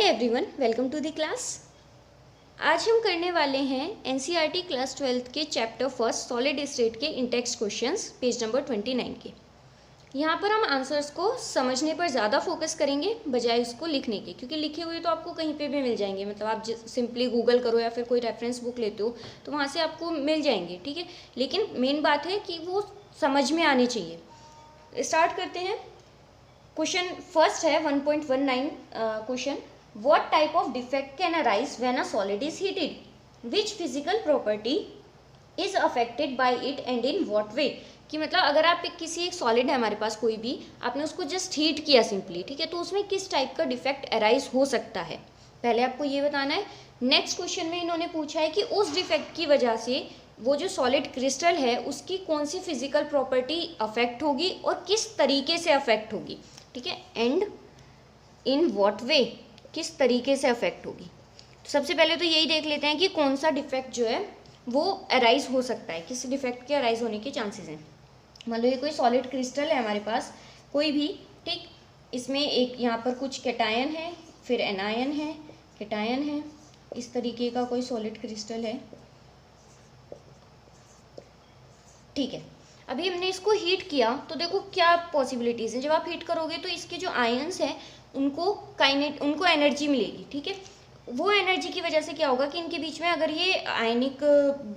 Everyone, welcome to the class. आज हम करने वाले हैं एनसीईआरटी क्लास 12 के चैप्टर फर्स्ट सॉलिड स्टेट के इंटेक्स्ट क्वेश्चंस पेज नंबर 29 के। यहाँ पर हम आंसर्स को समझने पर ज़्यादा फोकस करेंगे बजाय उसको लिखने के, क्योंकि लिखे हुए तो आपको कहीं पे भी मिल जाएंगे। मतलब आप सिंपली गूगल करो या फिर कोई रेफरेंस बुक लेते हो तो वहाँ से आपको मिल जाएंगे, ठीक है। लेकिन मेन बात है कि वो समझ में आने चाहिए। स्टार्ट करते हैं। क्वेश्चन फर्स्ट है 1.19 question, what type of defect can arise when a solid is heated, which physical property is affected by it and in what way. कि मतलब अगर आप किसी एक सॉलिड है हमारे पास कोई भी, आपने उसको जस्ट हीट किया सिंपली, ठीक है, तो उसमें किस टाइप का डिफेक्ट अराइज हो सकता है, पहले आपको ये बताना है। नेक्स्ट क्वेश्चन में इन्होंने पूछा है कि उस डिफेक्ट की वजह से वो जो सॉलिड क्रिस्टल है उसकी कौन सी फिजिकल प्रॉपर्टी अफेक्ट होगी और किस तरीके से अफेक्ट होगी, ठीक है, एंड इन व्हाट वे, किस तरीके से अफेक्ट होगी। तो सबसे पहले तो यही देख लेते हैं कि कौन सा डिफेक्ट जो है वो अराइज हो सकता है, किस डिफेक्ट के अराइज होने के चांसेस हैं। मान लो ये कोई सॉलिड क्रिस्टल है हमारे पास कोई भी, ठीक, इसमें एक यहाँ पर कुछ कैटायन है, फिर एनायन है, कैटायन है, इस तरीके का कोई सॉलिड क्रिस्टल है, ठीक है। अभी हमने इसको हीट किया तो देखो क्या पॉसिबिलिटीज़ हैं। जब आप हीट करोगे तो इसके जो आयंस हैं उनको एनर्जी मिलेगी, ठीक है। वो एनर्जी की वजह से क्या होगा कि इनके बीच में अगर ये आयनिक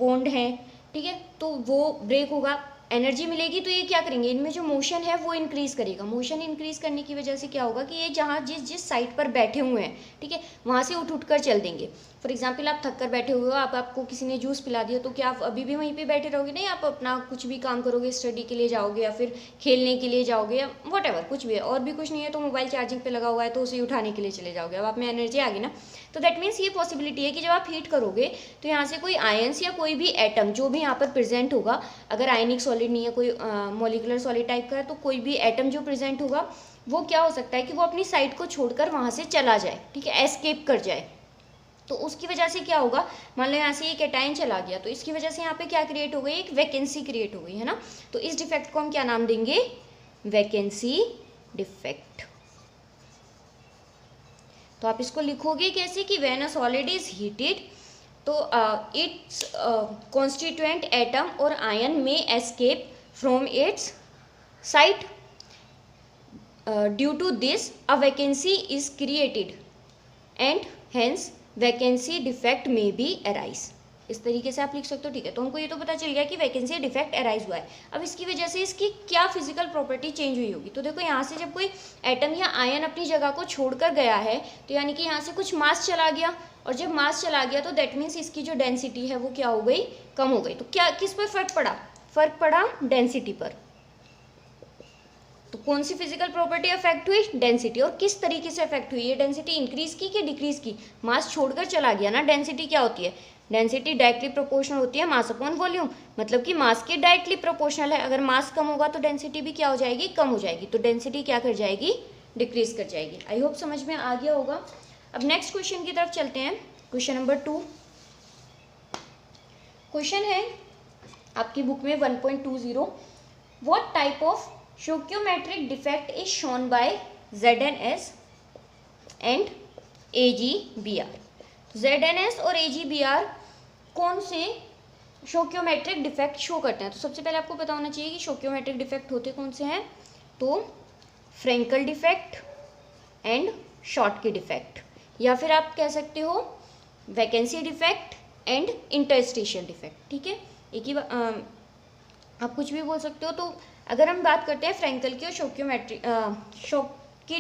बॉन्ड है, ठीक है, तो वो ब्रेक होगा, एनर्जी मिलेगी, तो ये क्या करेंगे, इनमें जो मोशन है वो इंक्रीज करेगा। मोशन इंक्रीज करने की वजह से क्या होगा कि ये जहाँ जिस साइड पर बैठे हुए हैं, ठीक है, वहाँ से उठ कर चल देंगे। फॉर एग्जाम्पल आप थक कर बैठे हुए हो, आपको किसी ने जूस पिला दिया, तो क्या आप अभी भी वहीं पे बैठे रहोगे? नहीं, आप अपना कुछ भी काम करोगे, स्टडी के लिए जाओगे या फिर खेलने के लिए जाओगे या वट एवर कुछ भी है। और भी कुछ नहीं है तो मोबाइल चार्जिंग पे लगा हुआ है तो उसे उठाने के लिए चले जाओगे, अब आप में एनर्जी आ गई ना। तो दैट मीन्स ये पॉसिबिलिटी है कि जब आप हीट करोगे तो यहाँ से कोई आयंस या कोई भी एटम जो भी यहाँ पर प्रेजेंट होगा, अगर आयनिक सॉलिड नहीं है, कोई मॉलिकुलर सॉलिड टाइप का है, तो कोई भी एटम जो प्रेजेंट होगा वो क्या हो सकता है कि वो अपनी साइड को छोड़कर वहाँ से चला जाए, ठीक है, एस्केप कर जाए। तो उसकी वजह से क्या होगा, मान लो यहाँ से ये कैटायन चला गया तो इसकी वजह से यहाँ पे क्या क्रिएट हो गई, एक वैकेंसी क्रिएट हो गई, है ना। तो इस डिफेक्ट को हम क्या नाम देंगे, वैकेंसी डिफेक्ट। तो आप इसको लिखोगे कैसे कि when a solid is heated तो इट्स कॉन्स्टिट्यूएंट एटम और ion may escape from its site, due to this a vacancy is created and hence vacancy defect may be arise. इस तरीके से आप लिख सकते हो, ठीक है। तो हमको ये तो पता चल गया कि वैकेंसी डिफेक्ट अराइज हुआ है। अब इसकी वजह से इसकी क्या फिजिकल प्रॉपर्टी चेंज हुई होगी। तो देखो यहाँ से जब कोई एटम या आयन अपनी जगह को छोड़कर गया है तो यानी कि यहाँ से कुछ मास चला गया, और जब मास चला गया तो दैट मीन्स इसकी जो डेंसिटी है वो क्या हो गई, कम हो गई। तो क्या किस पर फर्क पड़ा, फर्क पड़ा डेंसिटी पर। तो कौन सी फिजिकल प्रॉपर्टी अफेक्ट हुई, डेंसिटी। और किस तरीके से अफेक्ट हुई, ये डेंसिटी इंक्रीज की कि डिक्रीज की, मास छोड़कर चला गया ना। डेंसिटी क्या होती है, डेंसिटी डायरेक्टली प्रोपोर्शनल होती है मास अपॉन वॉल्यूम, मतलब कि मास के डायरेक्टली प्रोपोर्शनल है। अगर मास कम होगा तो डेंसिटी भी क्या हो जाएगी, कम हो जाएगी। तो डेंसिटी क्या कर जाएगी, डिक्रीज कर जाएगी। आई होप समझ में आ गया होगा। अब नेक्स्ट क्वेश्चन की तरफ चलते हैं। क्वेश्चन नंबर 2 क्वेश्चन है आपकी बुक में 1.20, what type of stoichiometric defect is shown by ZNS and AGBR। ZNS और AGBR कौन से stoichiometric डिफेक्ट शो करते हैं। तो सबसे पहले आपको पता होना चाहिए कि stoichiometric डिफेक्ट होते कौन से हैं। तो Frenkel defect and Schottky defect, या फिर आप कह सकते हो vacancy defect and interstitial defect, ठीक है। एक ही आप कुछ भी बोल सकते हो। तो अगर हम बात करते हैं फ्रेंकल की और शॉर्टकी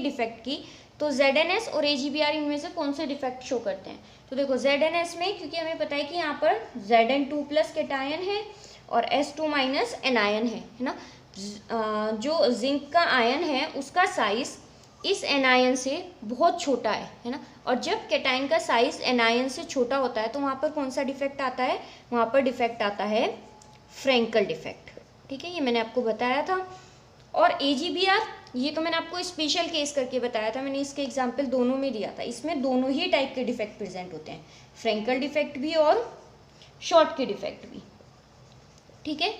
डिफेक्ट की, तो ZNS और AGBR इनमें से कौन से डिफेक्ट शो करते हैं। तो देखो ZNS में, क्योंकि हमें पता है कि यहाँ पर Zn2+ कैटायन है और S2- एनायन है ना। जो जिंक का आयन है उसका साइज इस एनायन से बहुत छोटा है ना। और जब कैटायन का साइज एनायन से छोटा होता है तो वहाँ पर कौन सा डिफेक्ट आता है, वहाँ पर डिफेक्ट आता है फ्रेंकल डिफेक्ट, ठीक है, ये मैंने आपको बताया था। और AGBR ये तो मैंने आपको स्पेशल केस करके बताया था, मैंने इसके एग्जांपल दोनों में दिया था। इसमें दोनों ही टाइप के डिफेक्ट प्रेजेंट होते हैं, फ्रेंकल डिफेक्ट भी और शॉर्ट के डिफेक्ट भी, ठीक है।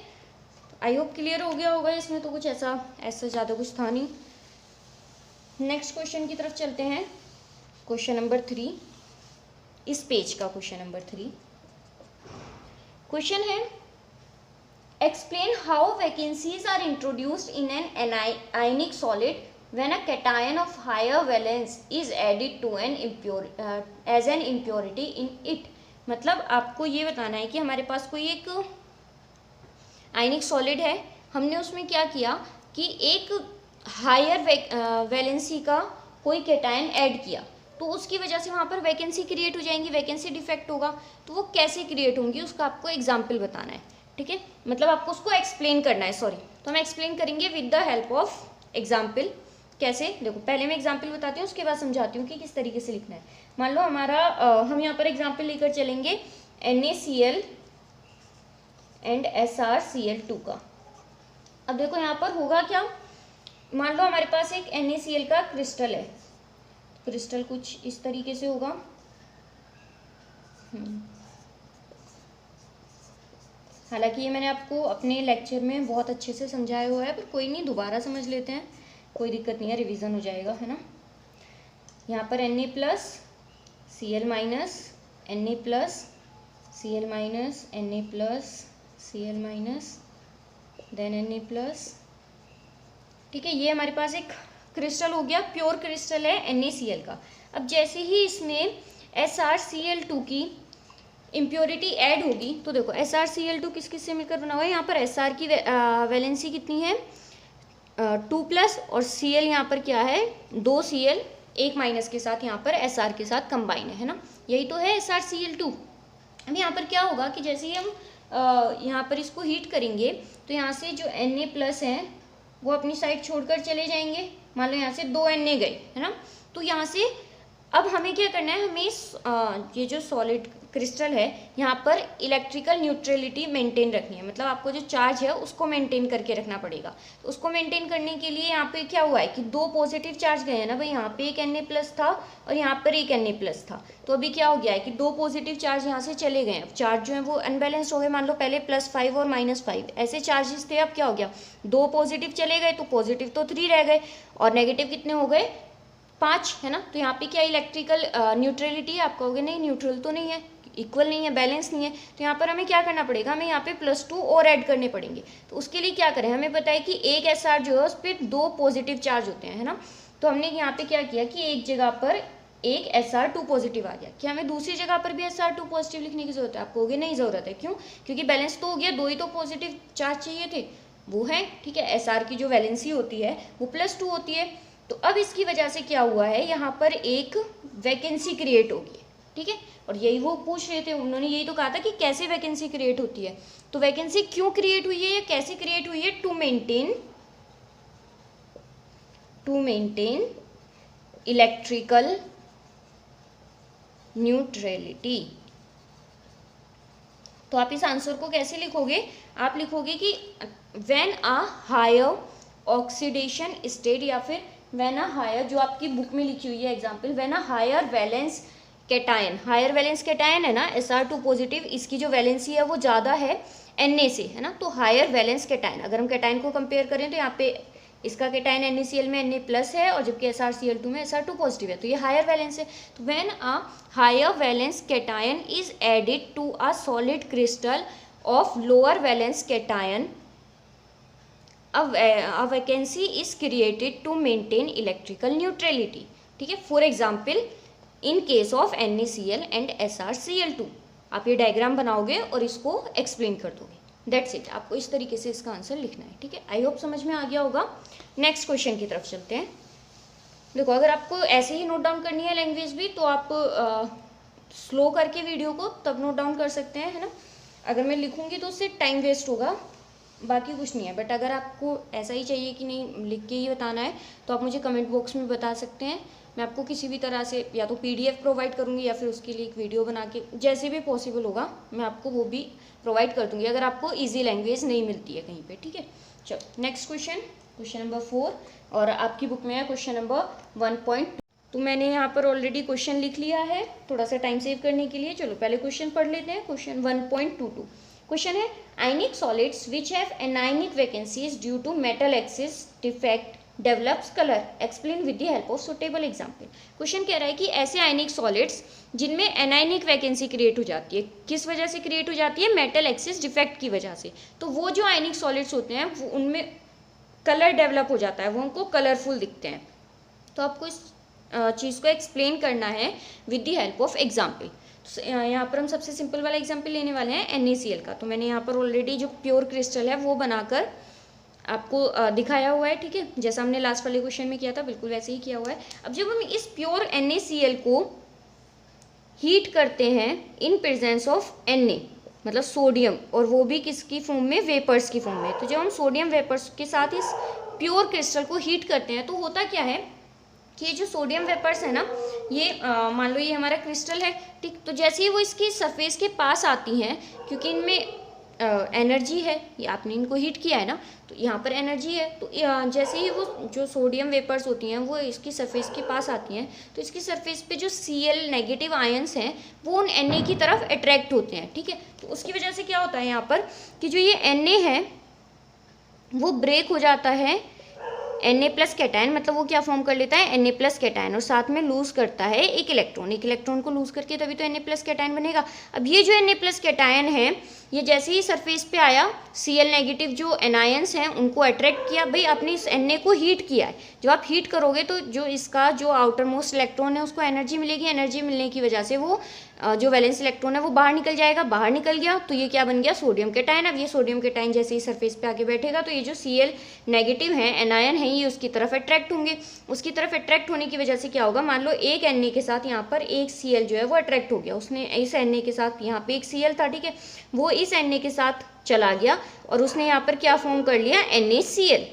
आई होप क्लियर हो गया होगा। इसमें तो कुछ ऐसा ज़्यादा कुछ था नहीं। नेक्स्ट क्वेश्चन की तरफ चलते हैं। क्वेश्चन नंबर 3, इस पेज का क्वेश्चन नंबर 3 क्वेश्चन है, explain how vacancies are introduced in an ionic solid when a cation of higher valence is added to an as an impurity in it. मतलब आपको ये बताना है कि हमारे पास कोई एक आयनिक सॉलिड है, हमने उसमें क्या किया कि एक हायर वैलेंसी का कोई कैटायन ऐड किया, तो उसकी वजह से वहाँ पर वैकेंसी क्रिएट हो जाएंगी, वैकेंसी डिफेक्ट होगा। तो वो कैसे क्रिएट होंगी उसका आपको एग्जाम्पल बताना है, ठीक है, मतलब आपको उसको एक्सप्लेन करना है, सॉरी। तो हम एक्सप्लेन करेंगे with the help of example. कैसे, देखो पहले मैं एग्जाम्पल बताती हूँ, उसके बाद समझाती हूँ कि किस तरीके से लिखना है। मान लो हमारा हम यहाँ पर एग्जाम्पल लेकर चलेंगे NaCl एंड SrCl2 का। अब देखो यहाँ पर होगा क्या, मान लो हमारे पास एक NaCl का क्रिस्टल है, क्रिस्टल कुछ इस तरीके से होगा। हालांकि ये मैंने आपको अपने लेक्चर में बहुत अच्छे से समझाया हुआ है, पर कोई नहीं, दोबारा समझ लेते हैं, कोई दिक्कत नहीं है, रिवीजन हो जाएगा, है ना। यहाँ पर Na plus Cl minus, Na plus Cl minus, Na plus Cl minus, then Na plus, ठीक है। ये हमारे पास एक क्रिस्टल हो गया, प्योर क्रिस्टल है NaCl का। अब जैसे ही इसमें SrCl2 की इम्प्योरिटी ऐड होगी, तो देखो SrCl2 किस किस से मिलकर बना हुआ है, यहाँ पर Sr की वैलेंसी कितनी है 2 प्लस, और Cl यहाँ पर क्या है 2 Cl 1 माइनस के साथ यहाँ पर Sr के साथ कंबाइन है ना, यही तो है SrCl2। अब यहाँ पर क्या होगा कि जैसे ही हम यहाँ पर इसको हीट करेंगे, तो यहाँ से जो Na प्लस हैं वो अपनी साइड छोड़कर चले जाएंगे। मान लो यहाँ से 2 Na गए, है ना। तो यहाँ से अब हमें क्या करना है, हमें ये जो सॉलिड क्रिस्टल है यहाँ पर इलेक्ट्रिकल न्यूट्रलिटी मेंटेन रखनी है, मतलब आपको जो चार्ज है उसको मेंटेन करके रखना पड़ेगा। तो उसको मेंटेन करने के लिए यहाँ पे क्या हुआ है कि 2 पॉजिटिव चार्ज गए हैं ना भाई, यहाँ पे एक Na प्लस था और यहाँ पर एक Na प्लस था। तो अभी क्या हो गया है कि 2 पॉजिटिव चार्ज यहाँ से चले गए हैं, अब चार्ज जो है वो अनबैलेंस्ड हो गए। मान लो पहले +5 और -5 ऐसे चार्जेस थे, अब क्या हो गया 2 पॉजिटिव चले गए, तो पॉजिटिव तो 3 रह गए और नेगेटिव कितने हो गए 5, है ना। तो यहाँ पे क्या इलेक्ट्रिकल न्यूट्रलिटी है, आप कहोगे नहीं न्यूट्रल तो नहीं है, इक्वल नहीं है, बैलेंस नहीं है, तो यहाँ पर हमें क्या करना पड़ेगा, हमें यहाँ पे +2 और ऐड करने पड़ेंगे। तो उसके लिए क्या करें, हमें पता है कि एक Sr जो है उस पर 2 पॉजिटिव चार्ज होते हैं, है ना। तो हमने यहाँ पे क्या किया कि एक जगह पर एक Sr2 पॉजिटिव आ गया, क्या हमें दूसरी जगह पर भी Sr2 पॉजिटिव लिखने की जरूरत है, आप कहोगे नहीं ज़रूरत है, क्यों, क्योंकि बैलेंस तो हो गया, 2 ही तो पॉजिटिव चार्ज चाहिए थे, वो है, ठीक है। Sr की जो वैलेंसी होती है वो +2 होती है। तो अब इसकी वजह से क्या हुआ है, यहाँ पर एक वैकेंसी क्रिएट होगी, ठीक है। और यही वो पूछ रहे थे, उन्होंने यही तो कहा था कि कैसे वैकेंसी क्रिएट होती है। तो वैकेंसी क्यों क्रिएट हुई है या कैसे क्रिएट हुई है, टू मेंटेन इलेक्ट्रिकल न्यूट्रलिटी। तो आप इस आंसर को कैसे लिखोगे, आप लिखोगे कि when a higher oxidation state, या फिर व्हेन अ हायर, जो आपकी बुक में लिखी हुई है example, when a higher valence cation, higher valence cation है ना Sr2 पॉजिटिव, इसकी जो वैलेंसी है वो ज़्यादा है Na से, है ना। तो हायर वैलेंस कैटायन, अगर हम कैटायन को कंपेयर करें तो यहाँ पे इसका कैटायन NaCl में Na प्लस है और जबकि SrCl2 में Sr2 पॉजिटिव है, तो ये हायर वैलेंस है। तो when a higher valence cation is added to a solid crystal of lower valence cation, a vacancy is created to maintain electrical neutrality, ठीक है। For example in case of NaCl and SrCl2, आप ये diagram बनाओगे और इसको explain कर दोगे, that's it. आपको इस तरीके से इसका आंसर लिखना है, ठीक है। आई होप समझ में आ गया होगा। नेक्स्ट क्वेश्चन की तरफ चलते हैं। देखो अगर आपको ऐसे ही नोट डाउन करनी है लैंग्वेज भी, तो आप स्लो करके वीडियो को तब नोट डाउन कर सकते हैं, है ना। अगर मैं लिखूंगी तो उससे टाइम वेस्ट होगा, बाकी कुछ नहीं है। बट अगर आपको ऐसा ही चाहिए कि नहीं लिख के ही बताना है, तो आप मुझे कमेंट बॉक्स में बता सकते हैं। मैं आपको किसी भी तरह से या तो PDF प्रोवाइड करूँगी या फिर उसके लिए एक वीडियो बना के, जैसे भी पॉसिबल होगा मैं आपको वो भी प्रोवाइड कर दूँगी, अगर आपको ईजी लैंग्वेज नहीं मिलती है कहीं पर, ठीक है। चलो नेक्स्ट क्वेश्चन नंबर 4, और आपकी बुक में है क्वेश्चन नंबर 1.2। तो मैंने यहाँ पर ऑलरेडी क्वेश्चन लिख लिया है थोड़ा सा टाइम सेव करने के लिए। चलो पहले क्वेश्चन पढ़ लेते हैं। क्वेश्चन 1.22 क्वेश्चन है, ionic solids which have anionic vacancies due to metal excess defect develops colour, explain with the help of suitable example. Question कह रहा है कि ऐसे आयनिक सॉलिड्स जिनमें एनायनिक वैकेंसी क्रिएट हो जाती है, किस वजह से क्रिएट हो जाती है? मेटल एक्सिस डिफेक्ट की वजह से। तो वो जो आयनिक सॉलिड्स होते हैं वो उनमें कलर डेवलप हो जाता है, वो उनको कलरफुल दिखते हैं। तो आपको इस चीज़ को एक्सप्लेन करना है with the help of example. तो यहाँ पर हम सबसे सिंपल वाला एग्जाम्पल लेने वाले हैं NaCl का। तो मैंने यहाँ पर ऑलरेडी जो प्योर क्रिस्टल है वो बनाकर आपको दिखाया हुआ है, ठीक है, जैसा हमने लास्ट वाले क्वेश्चन में किया था बिल्कुल वैसे ही किया हुआ है। अब जब हम इस प्योर NaCl को हीट करते हैं इन प्रेजेंस ऑफ Na, मतलब सोडियम, और वो भी किसकी फॉर्म में? वेपर्स की फॉर्म में। तो जब हम सोडियम वेपर्स के साथ इस प्योर क्रिस्टल को हीट करते हैं तो होता क्या है कि ये जो सोडियम वेपर्स है ना, ये मान लो ये हमारा क्रिस्टल है, ठीक, तो जैसे ही वो इसकी सरफेस के पास आती हैं, क्योंकि इनमें एनर्जी है, ये आपने इनको हीट किया है ना, तो यहाँ पर एनर्जी है, तो जैसे ही वो जो सोडियम वेपर्स होती हैं वो इसकी सरफेस के पास आती हैं, तो इसकी सरफेस पे जो Cl नेगेटिव आयंस हैं वो उन Na की तरफ अट्रैक्ट होते हैं, ठीक है। तो उसकी वजह से क्या होता है यहाँ पर कि जो ये Na है वो ब्रेक हो जाता है Na प्लस कैटायन, मतलब वो क्या फॉर्म कर लेता है? Na प्लस कैटायन, और साथ में लूज करता है एक इलेक्ट्रॉन को लूज करके तभी तो Na प्लस कैटायन बनेगा। अब ये जो Na प्लस कैटायन है ये जैसे ही सरफेस पे आया, Cl नेगेटिव जो एनायंस हैं उनको अट्रैक्ट किया, भाई आपने इस Na को हीट किया है। जब आप हीट करोगे तो जो इसका जो आउटर मोस्ट इलेक्ट्रॉन है उसको एनर्जी मिलेगी, एनर्जी मिलने की वजह से वो जो वैलेंस इलेक्ट्रॉन है वो बाहर निकल जाएगा, बाहर निकल गया तो ये क्या बन गया? Sodium cation. अब ये सोडियम कैटायन जैसे ही सरफेस पे आके बैठेगा तो ये जो Cl नेगेटिव है एनायन है ये उसकी तरफ अट्रैक्ट होंगे। उसकी तरफ अट्रैक्ट होने की वजह से क्या होगा? मान लो एक Na के साथ यहाँ पर एक Cl जो है वो अट्रैक्ट हो गया, उसने इस Na के साथ, यहाँ पे एक Cl था, ठीक है, वो इस Na के साथ चला गया और उसने यहाँ पर क्या फॉर्म कर लिया? NaCl,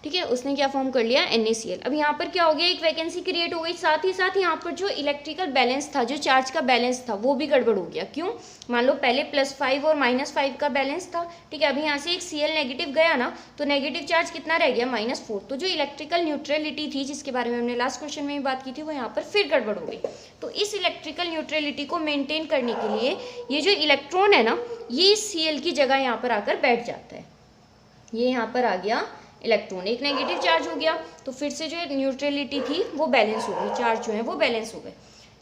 ठीक है, उसने क्या फॉर्म कर लिया? NaCl। अब यहाँ पर क्या हो गया? एक वैकेंसी क्रिएट हो गई, साथ ही साथ यहाँ पर जो इलेक्ट्रिकल बैलेंस था, जो चार्ज का बैलेंस था वो भी गड़बड़ हो गया। क्यों? मान लो पहले +5 और -5 का बैलेंस था, ठीक है, अभी यहाँ से एक Cl नेगेटिव गया ना तो नेगेटिव चार्ज कितना रह गया? -4। तो जो इलेक्ट्रिकल न्यूट्रलिटी थी जिसके बारे में हमने लास्ट क्वेश्चन में भी बात की थी वो यहाँ पर फिर गड़बड़ हो गई। तो इस इलेक्ट्रिकल न्यूट्रलिटी को मेनटेन करने के लिए ये जो इलेक्ट्रॉन है ना ये Cl की जगह यहाँ पर आकर बैठ जाता है। ये यहाँ पर आ गया इलेक्ट्रॉन, एक नेगेटिव चार्ज हो गया तो फिर से जो न्यूट्रलिटी थी वो बैलेंस हो गई, चार्ज जो है वो बैलेंस हो गए।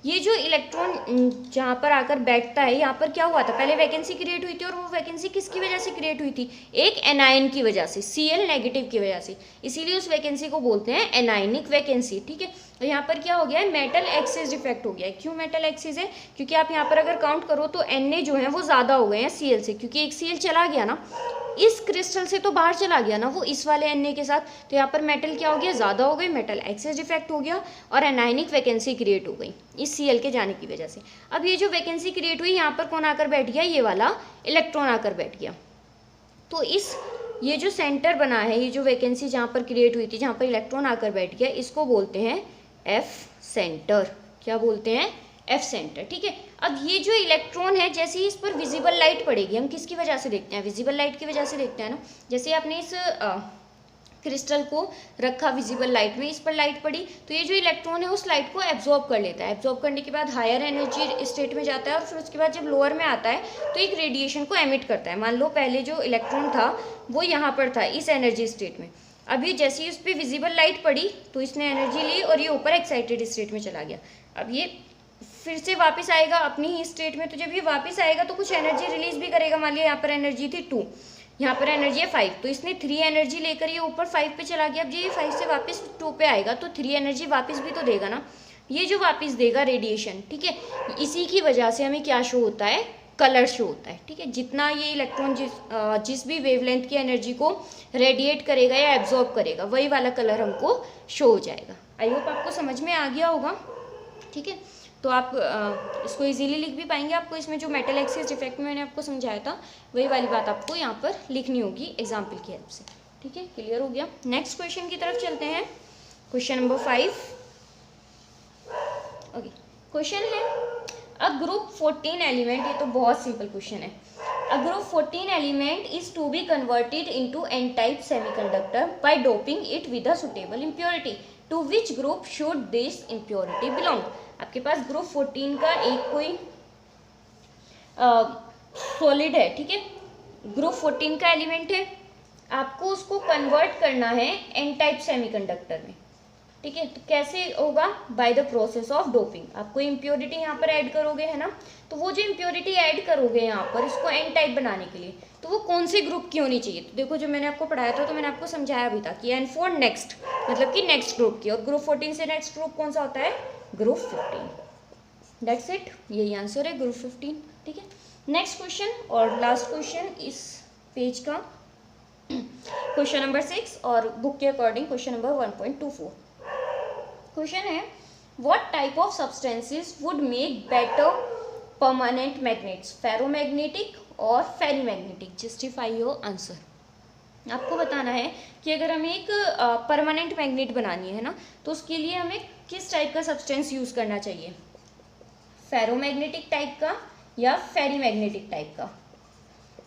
ये जो इलेक्ट्रॉन जहाँ पर आकर बैठता है, यहाँ पर क्या हुआ था? पहले वैकेंसी क्रिएट हुई थी और वो वैकेंसी किसकी वजह से क्रिएट हुई थी? एक एनायन की वजह से, Cl नेगेटिव की वजह से, इसीलिए उस वैकेंसी को बोलते हैं एनायनिक वैकेंसी, ठीक है। तो यहाँ पर क्या हो गया है? मेटल एक्सिस डिफेक्ट हो गया है। क्यों मेटल एक्सिस है? क्योंकि आप यहाँ पर अगर काउंट करो तो Na जो है वो ज़्यादा हो गए हैं Cl से, क्योंकि एक Cl चला गया ना इस क्रिस्टल से, तो बाहर चला गया ना वो इस वाले Na के साथ, तो यहाँ पर मेटल क्या हो गया? ज़्यादा हो गई, मेटल एक्सिस डिफेक्ट हो गया और एनायनिक वैकेंसी क्रिएट हो गई इस Cl के जाने की वजह से। अब ये जो वैकेंसी क्रिएट हुई यहाँ पर कौन आकर बैठ गया? ये वाला इलेक्ट्रॉन आकर बैठ गया। तो इस ये जो सेंटर बना है, ये जो वैकेंसी जहाँ पर क्रिएट हुई थी, जहाँ पर इलेक्ट्रॉन आकर बैठ गया, इसको बोलते हैं F सेंटर। क्या बोलते हैं? F सेंटर, ठीक है। अब ये जो इलेक्ट्रॉन है जैसे ही इस पर विजिबल लाइट पड़ेगी, हम किसकी वजह से देखते हैं? विजिबल लाइट की वजह से देखते हैं ना। जैसे आपने इस क्रिस्टल को रखा विजिबल लाइट में, इस पर लाइट पड़ी तो ये जो इलेक्ट्रॉन है उस लाइट को एब्जॉर्ब कर लेता है। एब्जॉर्ब करने के बाद हायर एनर्जी स्टेट में जाता है और फिर उसके बाद जब लोअर में आता है तो एक रेडिएशन को एमिट करता है। मान लो पहले जो इलेक्ट्रॉन था वो यहाँ पर था इस एनर्जी स्टेट में, अभी जैसे ही उस पर विजिबल लाइट पड़ी तो इसने एनर्जी ली और ये ऊपर एक्साइटेड स्टेट में चला गया। अब ये फिर से वापस आएगा अपनी ही स्टेट में, तो जब ये वापस आएगा तो कुछ एनर्जी रिलीज भी करेगा। मान लिया यहाँ पर एनर्जी थी 2, यहाँ पर एनर्जी है 5, तो इसने 3 एनर्जी लेकर ये ऊपर 5 पे चला गया। अब ये 5 से वापस 2 पे आएगा तो 3 एनर्जी वापस भी तो देगा ना, ये जो वापस देगा रेडिएशन, ठीक है, इसी की वजह से हमें क्या शो होता है? कलर शो होता है, ठीक है। जितना ये इलेक्ट्रॉन जिस भी वेवलेंथ की एनर्जी को रेडिएट करेगा या एब्जॉर्ब करेगा वही वाला कलर हमको शो हो जाएगा। आई होप आपको समझ में आ गया होगा, ठीक है। तो आप इसको इजीली लिख भी पाएंगे। आपको इसमें जो मेटल एक्सिस डिफेक्ट में मैंने आपको समझाया था वही वाली बात आपको यहाँ पर लिखनी होगी एग्जाम्पल की हेल्प से, ठीक है। क्लियर हो गया? नेक्स्ट क्वेश्चन की तरफ चलते हैं, क्वेश्चन नंबर 5। ओके, क्वेश्चन है अ ग्रुप 14 एलिमेंट, ये तो बहुत सिंपल क्वेश्चन है। A group 14 element is to be converted into n type semiconductor by doping it with a suitable impurity, to which group should this impurity belong. आपके पास group 14 का एक कोई solid है, ठीक है, ग्रुप 14 का एलिमेंट है, आपको उसको कन्वर्ट करना है एन टाइप सेमीकंडक्टर में, ठीक है। तो कैसे होगा? By the process of doping. आपको इम्प्योरिटी यहाँ पर ऐड करोगे, है ना, तो वो जो इम्प्योरिटी ऐड करोगे यहाँ पर इसको एन टाइप बनाने के लिए, तो वो कौन से ग्रुप की होनी चाहिए? तो देखो, जो मैंने आपको पढ़ाया था तो मैंने आपको समझाया भी था कि N4 नेक्स्ट, मतलब कि नेक्स्ट ग्रुप की, और ग्रुप 14 से नेक्स्ट ग्रुप कौन सा होता है? ग्रुप 15। दैट्स इट, यही आंसर है, ग्रुप 15, ठीक है। नेक्स्ट क्वेश्चन और लास्ट क्वेश्चन इस पेज का, क्वेश्चन नंबर 6 और बुक के अकॉर्डिंग क्वेश्चन नंबर 1.24। क्वेश्चन है, what type of substances would make better permanent magnets, ferromagnetic और फेरीमैग्नेटिक? Justify your answer. आपको बताना है कि अगर हमें एक परमानेंट मैग्नेट बनानी है ना, तो उसके लिए हमें किस टाइप का सब्सटेंस यूज़ करना चाहिए, फेरोमैग्नेटिक टाइप का या फेरीमैग्नेटिक टाइप का?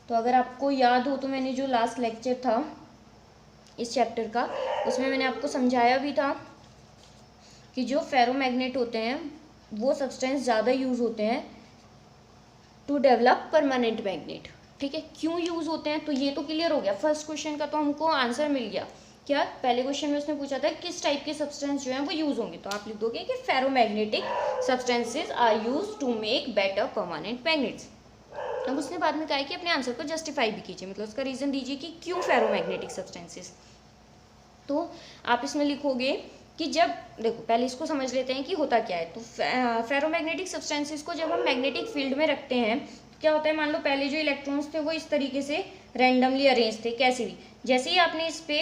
तो अगर आपको याद हो तो मैंने जो लास्ट लेक्चर था इस चैप्टर का, उसमें मैंने आपको समझाया भी था कि जो फेरोमैग्नेट होते हैं वो सब्सटेंस ज़्यादा यूज़ होते हैं टू डेवलप परमानेंट मैग्नेट, ठीक है। क्यों यूज़ होते हैं? तो ये तो क्लियर हो गया, फर्स्ट क्वेश्चन का तो हमको आंसर मिल गया। क्या? पहले क्वेश्चन में उसने पूछा था किस टाइप के सब्सटेंस जो हैं वो यूज़ होंगे, तो आप लिख दोगे कि ferromagnetic substances are use to make better permanent magnets. अब उसने बाद में कहा कि अपने आंसर को जस्टिफाई भी कीजिए, मतलब उसका रीज़न दीजिए कि क्यों फेरोमैग्नेटिक सब्सटेंसेस। तो आप इसमें लिखोगे कि जब, देखो पहले इसको समझ लेते हैं कि होता क्या है। तो फेरोमैग्नेटिक सब्सटेंसेस को जब हम मैग्नेटिक फील्ड में रखते हैं तो क्या होता है, मान लो पहले जो इलेक्ट्रॉन्स थे वो इस तरीके से रैंडमली अरेंज थे, कैसे भी, जैसे ही आपने इस पे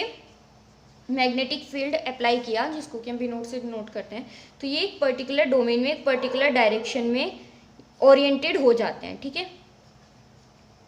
मैग्नेटिक फील्ड अप्लाई किया, जिसको कि हम भी नोट से नोट करते हैं, तो ये एक पर्टिकुलर डोमेन में, एक पर्टिकुलर डायरेक्शन में ओरिएंटेड हो जाते हैं, ठीक है।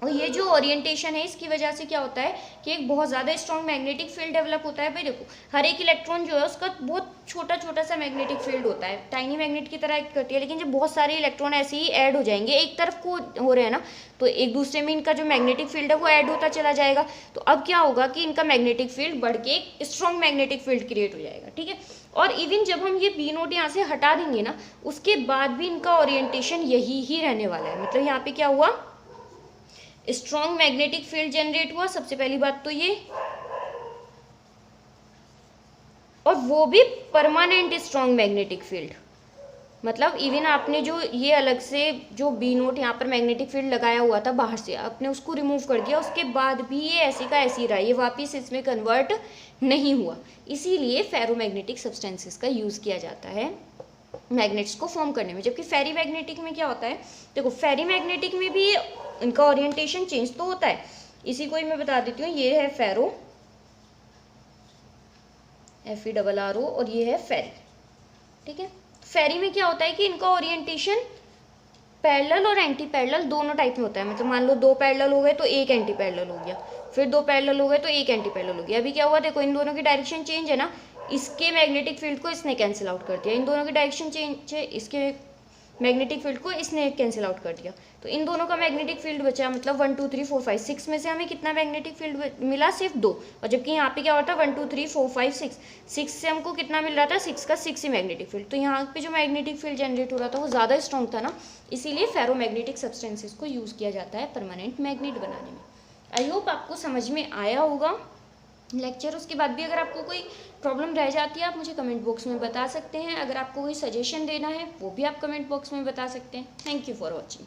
और ये जो ओरिएंटेशन है इसकी वजह से क्या होता है कि एक बहुत ज़्यादा स्ट्रॉन्ग मैग्नेटिक फील्ड डेवलप होता है। भाई देखो, हर एक इलेक्ट्रॉन जो है उसका बहुत छोटा छोटा सा मैग्नेटिक फील्ड होता है, टाइनी मैग्नेट की तरह एक्ट करती है। लेकिन जब बहुत सारे इलेक्ट्रॉन ऐसे ही ऐड हो जाएंगे, एक तरफ को हो रहे हैं ना, तो एक दूसरे में इनका जो मैग्नेटिक फील्ड है वो ऐड होता चला जाएगा। तो अब क्या होगा कि इनका मैग्नेटिक फील्ड बढ़ के एक स्ट्रॉन्ग मैग्नेटिक फील्ड क्रिएट हो जाएगा, ठीक है। और इवन जब हम ये बी नोट यहाँ से हटा देंगे ना, उसके बाद भी इनका ओरिएंटेशन यही ही रहने वाला है। मतलब यहाँ पे क्या हुआ, स्ट्रॉन्ग मैग्नेटिक फील्ड जनरेट हुआ, सबसे पहली बात तो ये, और वो भी परमानेंट स्ट्रॉन्ग मैग्नेटिक फील्ड। मतलब इवन आपने जो ये अलग से जो बी नोट यहाँ पर मैग्नेटिक फील्ड लगाया हुआ था बाहर से, आपने उसको रिमूव कर दिया, उसके बाद भी ये ऐसे का ऐसे ही रहा, ये वापस इसमें कन्वर्ट नहीं हुआ। इसीलिए फेरोमैग्नेटिक सब्सटेंसेस का यूज़ किया जाता है मैग्नेट्स को फॉर्म करने में। जबकि फेरी मैग्नेटिक में क्या होता है, देखो फेरी मैग्नेटिक में भी इनका ओरिएंटेशन चेंज तो होता है। इसी को ही मैं बता देती हूँ, ये है फेरो, FERRO, और ये है फेरी, ठीक है। फेरी में क्या होता है कि इनका ओरिएंटेशन पैरेलल और एंटी पैरेलल दोनों टाइप में होता है। मतलब मान लो दो पैरेलल हो गए तो एक एंटी पैरेलल हो गया, फिर दो पैरेलल हो गए तो एक एंटी पैरेलल हो गया। अभी क्या हुआ, देखो इन दोनों की डायरेक्शन चेंज है ना, इसके मैग्नेटिक फील्ड को इसने कैंसिल आउट कर दिया, इन दोनों की डायरेक्शन चेंज है, इसके मैग्नेटिक फील्ड को इसने कैंसिल आउट कर दिया, तो इन दोनों का मैग्नेटिक फील्ड बचा। मतलब 1 2 3 4 5 6 में से हमें कितना मैग्नेटिक फील्ड मिला, सिर्फ 2। और जबकि यहाँ पे क्या होता है 1 2 3 4 5 6, 6 से हमको कितना मिल रहा था, 6 का 6 ही मैग्नेटिक फील्ड। तो यहाँ पे जो मैग्नेटिक फील्ड जनरेट हो रहा था वो ज़्यादा स्ट्रॉन्ग था ना, इसीलिए फेरोमैग्नेटिक सब्सटेंसेस को यूज़ किया जाता है परमानेंट मैग्नेट बनाने में। आई होप आपको समझ में आया होगा लेक्चर। उसके बाद भी अगर आपको कोई प्रॉब्लम रह जाती है आप मुझे कमेंट बॉक्स में बता सकते हैं। अगर आपको कोई सजेशन देना है वो भी आप कमेंट बॉक्स में बता सकते हैं। Thank you for watching.